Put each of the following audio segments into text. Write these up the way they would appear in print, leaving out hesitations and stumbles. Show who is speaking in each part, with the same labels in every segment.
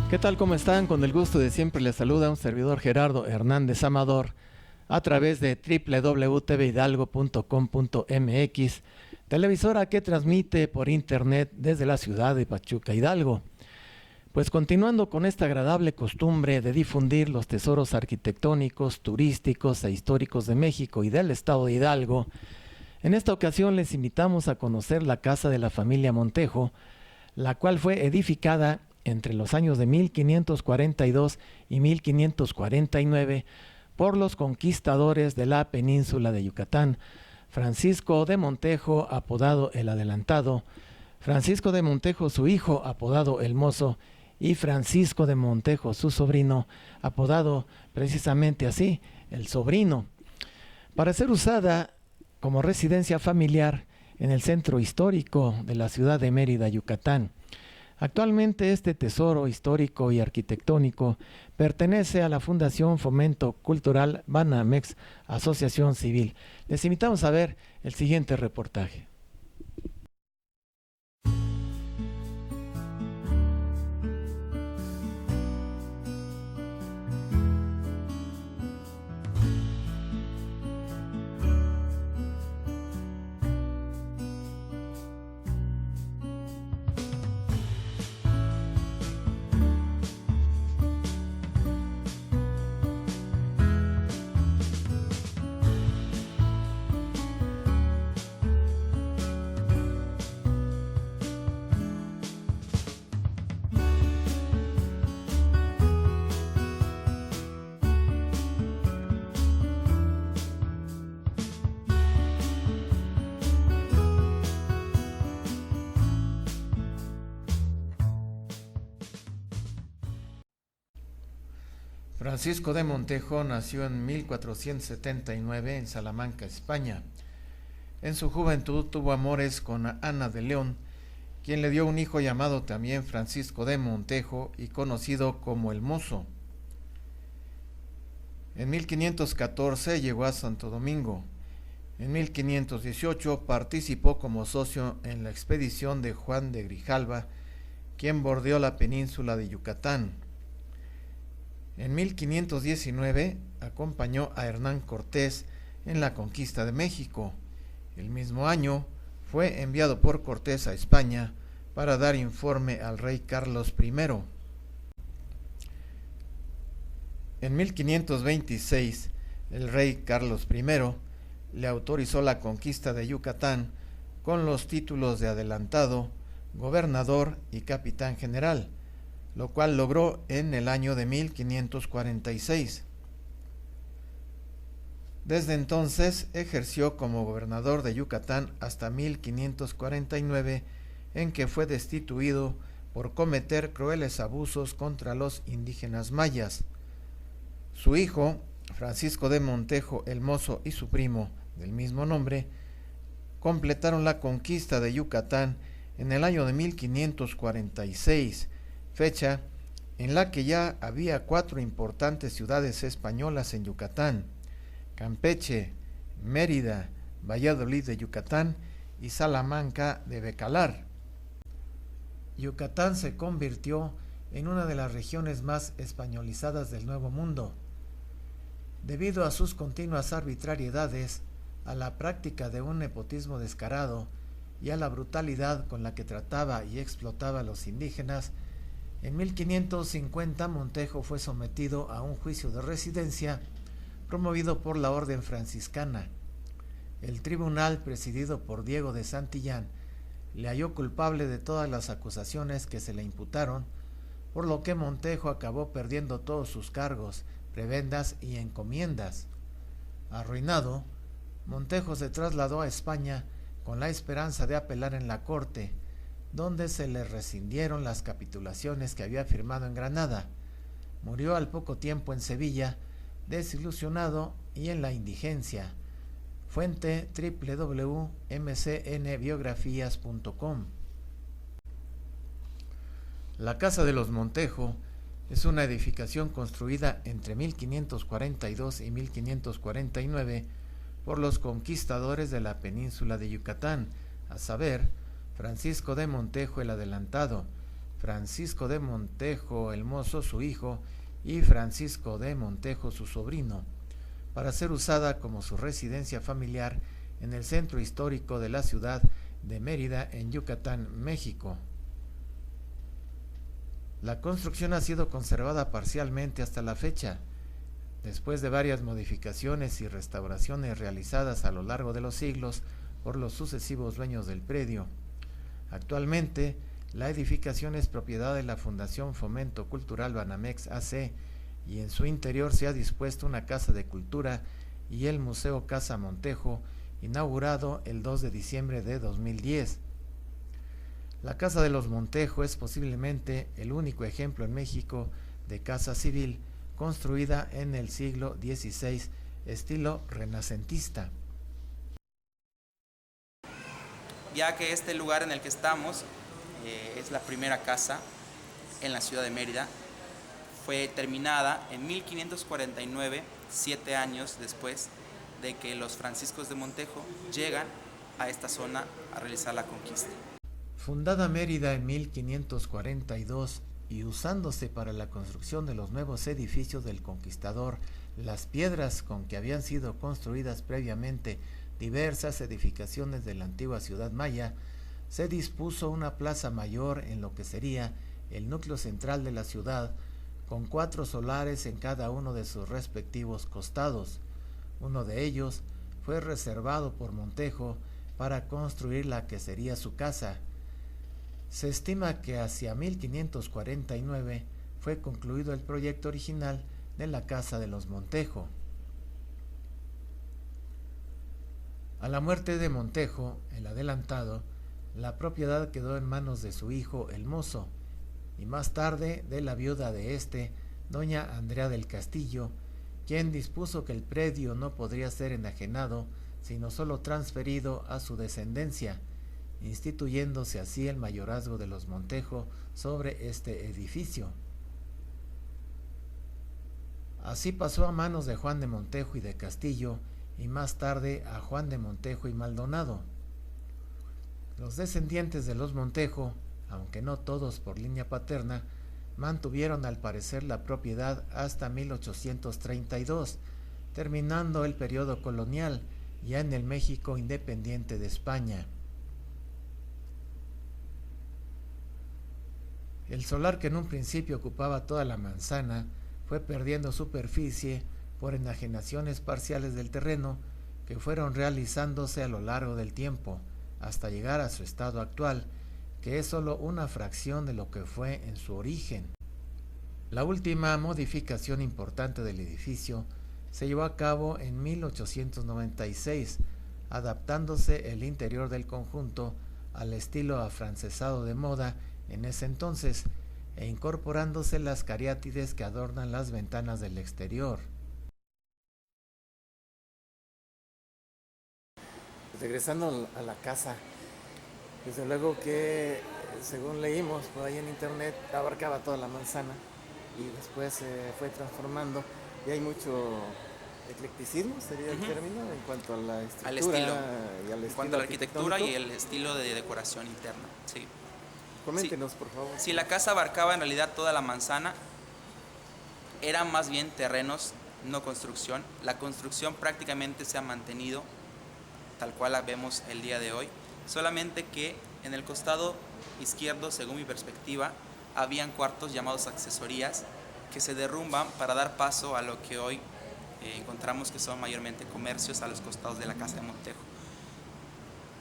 Speaker 1: ¿Qué tal? ¿Cómo están? Con el gusto de siempre les saluda un servidor Gerardo Hernández Amador a través de www.tvhidalgo.com.mx, televisora que transmite por internet desde la ciudad de Pachuca, Hidalgo. Pues continuando con esta agradable costumbre de difundir los tesoros arquitectónicos, turísticos e históricos de México y del estado de Hidalgo, en esta ocasión les invitamos a conocer la casa de la familia Montejo, la cual fue edificada entre los años de 1542 y 1549 por los conquistadores de la península de Yucatán, Francisco de Montejo, apodado el Adelantado, Francisco de Montejo, su hijo, apodado el Mozo, y Francisco de Montejo, su sobrino, apodado precisamente así, el Sobrino, para ser usada como residencia familiar en el centro histórico de la ciudad de Mérida, Yucatán. Actualmente este tesoro histórico y arquitectónico pertenece a la Fundación Fomento Cultural Banamex, Asociación Civil. Les invitamos a ver el siguiente reportaje. Francisco de Montejo nació en 1479 en Salamanca, España. En su juventud tuvo amores con Ana de León, quien le dio un hijo llamado también Francisco de Montejo y conocido como el Mozo. En 1514 llegó a Santo Domingo. En 1518 participó como socio en la expedición de Juan de Grijalva, quien bordeó la península de Yucatán. En 1519 acompañó a Hernán Cortés en la conquista de México. El mismo año fue enviado por Cortés a España para dar informe al rey Carlos I. En 1526, el rey Carlos I le autorizó la conquista de Yucatán con los títulos de adelantado, gobernador y capitán general, lo cual logró en el año de 1546. Desde entonces ejerció como gobernador de Yucatán hasta 1549, en que fue destituido por cometer crueles abusos contra los indígenas mayas. Su hijo, Francisco de Montejo el Mozo, y su primo, del mismo nombre, completaron la conquista de Yucatán en el año de 1546, fecha en la que ya había 4 importantes ciudades españolas en Yucatán: Campeche, Mérida, Valladolid de Yucatán y Salamanca de Becalar. Yucatán se convirtió en una de las regiones más españolizadas del Nuevo Mundo, debido a sus continuas arbitrariedades, a la práctica de un nepotismo descarado y a la brutalidad con la que trataba y explotaba a los indígenas. En 1550 Montejo fue sometido a un juicio de residencia promovido por la Orden Franciscana. El tribunal, presidido por Diego de Santillán, le halló culpable de todas las acusaciones que se le imputaron, por lo que Montejo acabó perdiendo todos sus cargos, prebendas y encomiendas. Arruinado, Montejo se trasladó a España con la esperanza de apelar en la corte, donde se le rescindieron las capitulaciones que había firmado en Granada. Murió al poco tiempo en Sevilla, desilusionado y en la indigencia. Fuente www.mcnbiografías.com. La Casa de los Montejo es una edificación construida entre 1542 y 1549 por los conquistadores de la península de Yucatán, a saber, Francisco de Montejo el Adelantado, Francisco de Montejo el Mozo, su hijo, y Francisco de Montejo, su sobrino, para ser usada como su residencia familiar en el centro histórico de la ciudad de Mérida, en Yucatán, México. La construcción ha sido conservada parcialmente hasta la fecha, después de varias modificaciones y restauraciones realizadas a lo largo de los siglos por los sucesivos dueños del predio. Actualmente, la edificación es propiedad de la Fundación Fomento Cultural Banamex AC y en su interior se ha dispuesto una casa de cultura y el Museo Casa Montejo, inaugurado el 2 de diciembre de 2010. La Casa de los Montejo es posiblemente el único ejemplo en México de casa civil construida en el siglo XVI, estilo renacentista.
Speaker 2: Ya que este lugar en el que estamos es la primera casa en la ciudad de Mérida, fue terminada en 1549, 7 años después de que los franciscos de Montejo llegan a esta zona a realizar la conquista.
Speaker 1: Fundada Mérida en 1542 y usándose para la construcción de los nuevos edificios del conquistador, las piedras con que habían sido construidas previamente diversas edificaciones de la antigua ciudad maya, se dispuso una plaza mayor en lo que sería el núcleo central de la ciudad, con 4 solares en cada uno de sus respectivos costados. Uno de ellos fue reservado por Montejo para construir la que sería su casa. Se estima que hacia 1549 fue concluido el proyecto original de la Casa de los Montejo. A la muerte de Montejo, el adelantado, la propiedad quedó en manos de su hijo el Mozo, y más tarde de la viuda de este, doña Andrea del Castillo, quien dispuso que el predio no podría ser enajenado, sino solo transferido a su descendencia, instituyéndose así el mayorazgo de los Montejo sobre este edificio. Así pasó a manos de Juan de Montejo y de Castillo, y más tarde a Juan de Montejo y Maldonado. Los descendientes de los Montejo, aunque no todos por línea paterna, mantuvieron al parecer la propiedad hasta 1832, terminando el periodo colonial, ya en el México independiente de España. El solar, que en un principio ocupaba toda la manzana, fue perdiendo superficie por enajenaciones parciales del terreno que fueron realizándose a lo largo del tiempo, hasta llegar a su estado actual, que es solo una fracción de lo que fue en su origen. La última modificación importante del edificio se llevó a cabo en 1896, adaptándose el interior del conjunto al estilo afrancesado de moda en ese entonces e incorporándose las cariátides que adornan las ventanas del exterior. Regresando a la casa, desde luego que según leímos por ahí en internet abarcaba toda la manzana y después se fue transformando y hay mucho eclecticismo, sería el término, en cuanto a la estructura
Speaker 2: al estilo,
Speaker 1: y al
Speaker 2: en
Speaker 1: estilo
Speaker 2: cuanto a la arquitectura y el estilo de decoración interna. Sí.
Speaker 1: Coméntenos, por favor.
Speaker 2: Si la casa abarcaba en realidad toda la manzana, eran más bien terrenos, no construcción. La construcción prácticamente se ha mantenido tal cual la vemos el día de hoy, solamente que en el costado izquierdo, según mi perspectiva, habían cuartos llamados accesorías que se derrumban para dar paso a lo que hoy encontramos que son mayormente comercios a los costados de la casa de Montejo.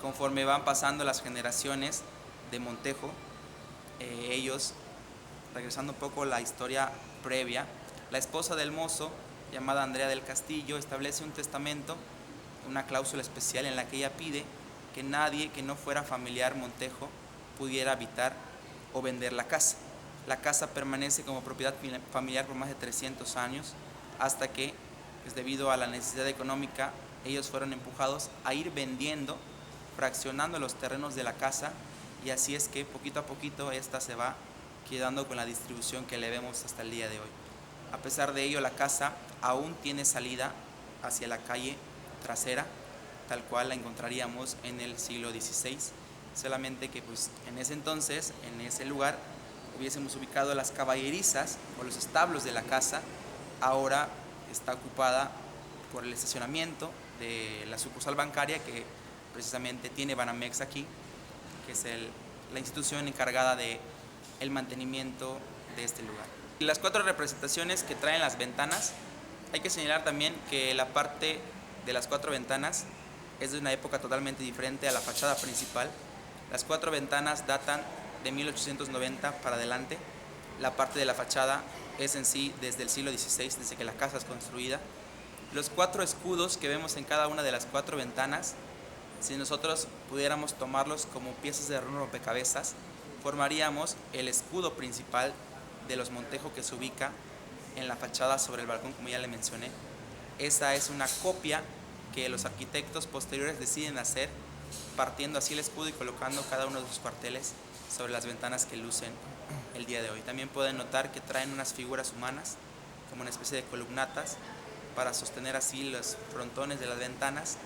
Speaker 2: Conforme van pasando las generaciones de Montejo, ellos, regresando un poco a la historia previa, la esposa del mozo, llamada Andrea del Castillo, establece un testamento, una cláusula especial en la que ella pide que nadie que no fuera familiar Montejo pudiera habitar o vender la casa. La casa permanece como propiedad familiar por más de 300 años, hasta que, pues, debido a la necesidad económica, ellos fueron empujados a ir vendiendo, fraccionando los terrenos de la casa, y así es que poquito a poquito esta se va quedando con la distribución que le vemos hasta el día de hoy. A pesar de ello, la casa aún tiene salida hacia la calle trasera, tal cual la encontraríamos en el siglo XVI, solamente que pues en ese entonces, en ese lugar, hubiésemos ubicado las caballerizas o los establos de la casa, ahora está ocupada por el estacionamiento de la sucursal bancaria que precisamente tiene Banamex aquí, que es la institución encargada de el mantenimiento de este lugar. Y las 4 representaciones que traen las ventanas, hay que señalar también que la parte de las 4 ventanas es de una época totalmente diferente a la fachada principal. Las 4 ventanas datan de 1890 para adelante. La parte de la fachada es en sí desde el siglo XVI, desde que la casa es construida. Los 4 escudos que vemos en cada una de las 4 ventanas, si nosotros pudiéramos tomarlos como piezas de rompecabezas, formaríamos el escudo principal de los Montejo que se ubica en la fachada sobre el balcón, como ya le mencioné. Esa es una copia que los arquitectos posteriores deciden hacer, partiendo así el escudo y colocando cada uno de sus cuarteles sobre las ventanas que lucen el día de hoy. También pueden notar que traen unas figuras humanas, como una especie de columnatas, para sostener así los frontones de las ventanas.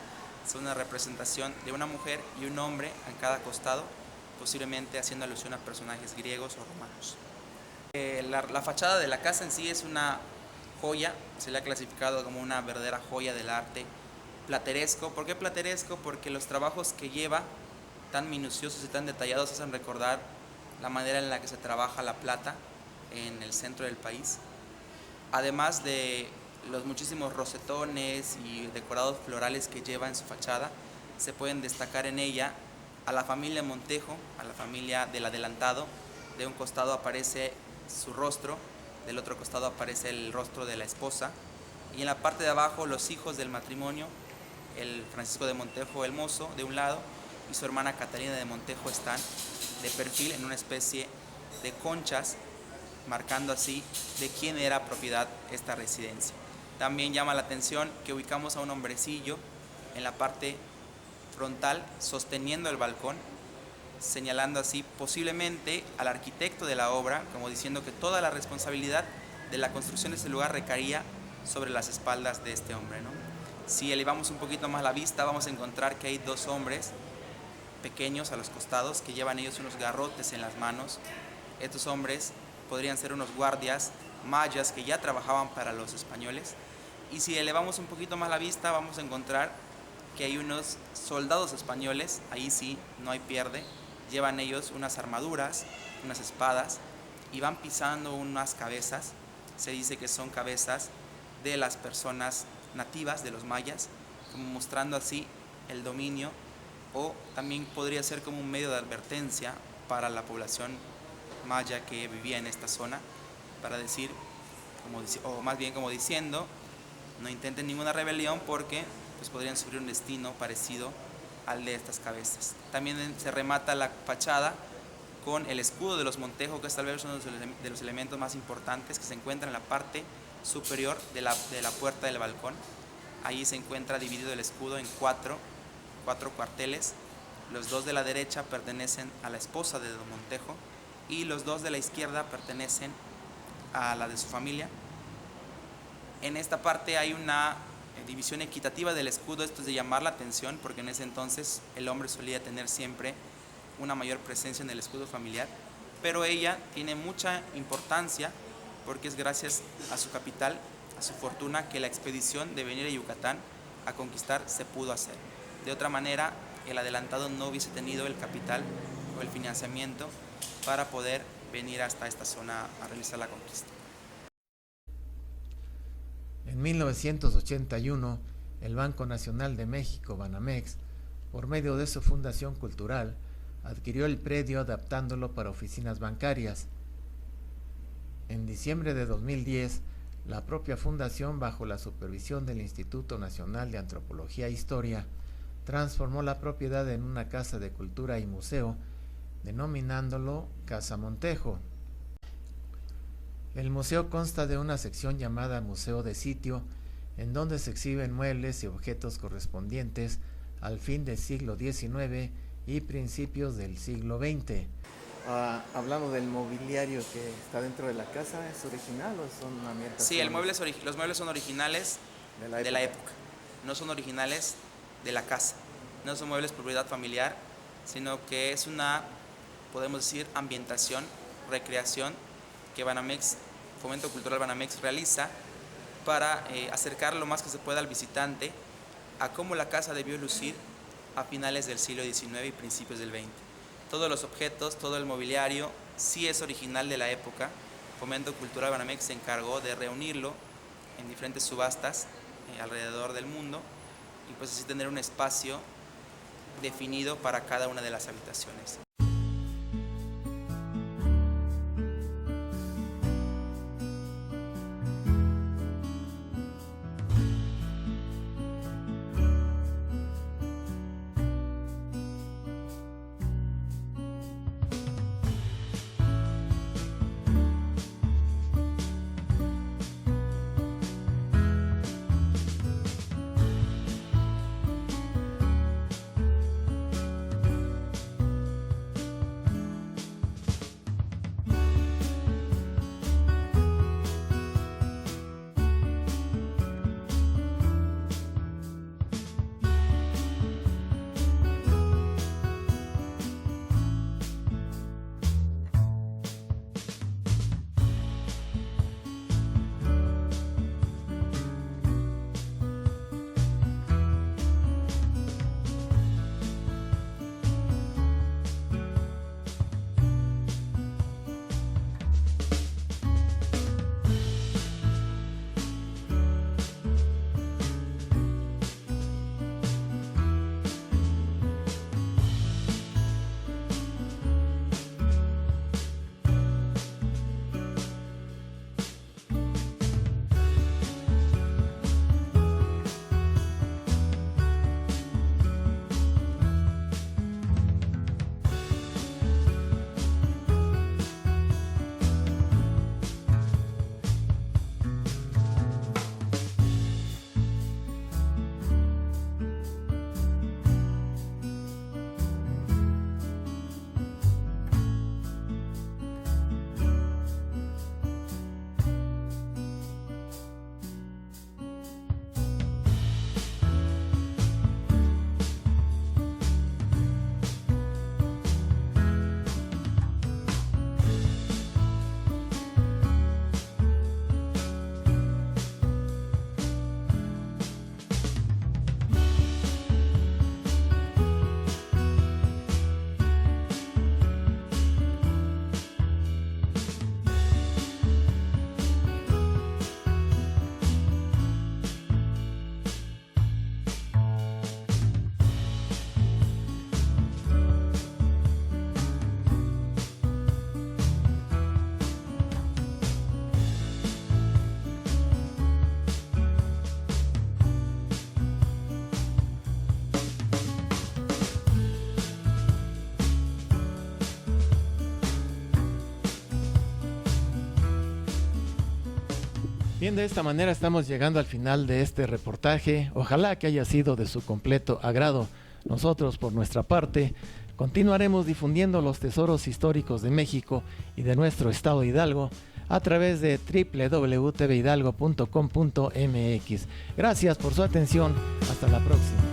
Speaker 2: Es una representación de una mujer y un hombre en cada costado, posiblemente haciendo alusión a personajes griegos o romanos. La fachada de la casa en sí es una joya, se le ha clasificado como una verdadera joya del arte plateresco. ¿Por qué plateresco? Porque los trabajos que lleva, tan minuciosos y tan detallados, hacen recordar la manera en la que se trabaja la plata en el centro del país. Además de los muchísimos rosetones y decorados florales que lleva en su fachada, se pueden destacar en ella a la familia Montejo, a la familia del adelantado. De un costado aparece su rostro, del otro costado aparece el rostro de la esposa, y en la parte de abajo los hijos del matrimonio, el Francisco de Montejo el mozo de un lado y su hermana Catalina de Montejo están de perfil en una especie de conchas, marcando así de quién era propiedad esta residencia. También llama la atención que ubicamos a un hombrecillo en la parte frontal sosteniendo el balcón, señalando así posiblemente al arquitecto de la obra, como diciendo que toda la responsabilidad de la construcción de este lugar recaía sobre las espaldas de este hombre, ¿no? Si elevamos un poquito más la vista, vamos a encontrar que hay 2 hombres pequeños a los costados que llevan ellos unos garrotes en las manos. Estos hombres podrían ser unos guardias mayas que ya trabajaban para los españoles. Y si elevamos un poquito más la vista, vamos a encontrar que hay unos soldados españoles, ahí sí, no hay pierde. Llevan ellos unas armaduras, unas espadas y van pisando unas cabezas. Se dice que son cabezas de las personas nativas, de los mayas, como mostrando así el dominio, o también podría ser como un medio de advertencia para la población maya que vivía en esta zona, para decir, o más bien como diciendo, no intenten ninguna rebelión porque pues podrían sufrir un destino parecido al de estas cabezas. También se remata la fachada con el escudo de los Montejo, que es tal vez uno de los elementos más importantes, que se encuentra en la parte superior de la puerta del balcón. Ahí se encuentra dividido el escudo en cuatro cuarteles. Los 2 de la derecha pertenecen a la esposa de don Montejo y los 2 de la izquierda pertenecen a la de su familia. En esta parte hay una división equitativa del escudo. Esto es de llamar la atención porque en ese entonces el hombre solía tener siempre una mayor presencia en el escudo familiar, pero ella tiene mucha importancia porque es gracias a su capital, a su fortuna, que la expedición de venir a Yucatán a conquistar se pudo hacer. De otra manera, el adelantado no hubiese tenido el capital o el financiamiento para poder venir hasta esta zona a realizar la conquista.
Speaker 1: En 1981, el Banco Nacional de México, Banamex, por medio de su Fundación Cultural, adquirió el predio adaptándolo para oficinas bancarias. En diciembre de 2010, la propia fundación, bajo la supervisión del Instituto Nacional de Antropología e Historia, transformó la propiedad en una casa de cultura y museo, denominándolo Casa Montejo. El museo consta de una sección llamada Museo de Sitio, en donde se exhiben muebles y objetos correspondientes al fin del siglo XIX y principios del siglo XX. Hablando del mobiliario que está dentro de la casa, ¿es original o son ambientaciones?
Speaker 2: Sí, los muebles son originales de la época, no son originales de la casa, no son muebles propiedad familiar, sino que es una, podemos decir, ambientación recreación que Fomento Cultural Banamex realiza para acercar lo más que se pueda al visitante a cómo la casa debió lucir a finales del siglo XIX y principios del XX. Todos los objetos, todo el mobiliario sí es original de la época. Fomento Cultural Banamex se encargó de reunirlo en diferentes subastas alrededor del mundo y pues así tener un espacio definido para cada una de las habitaciones.
Speaker 1: Bien, de esta manera estamos llegando al final de este reportaje. Ojalá que haya sido de su completo agrado. Nosotros, por nuestra parte, continuaremos difundiendo los tesoros históricos de México y de nuestro estado Hidalgo a través de www.tvhidalgo.com.mx. Gracias por su atención. Hasta la próxima.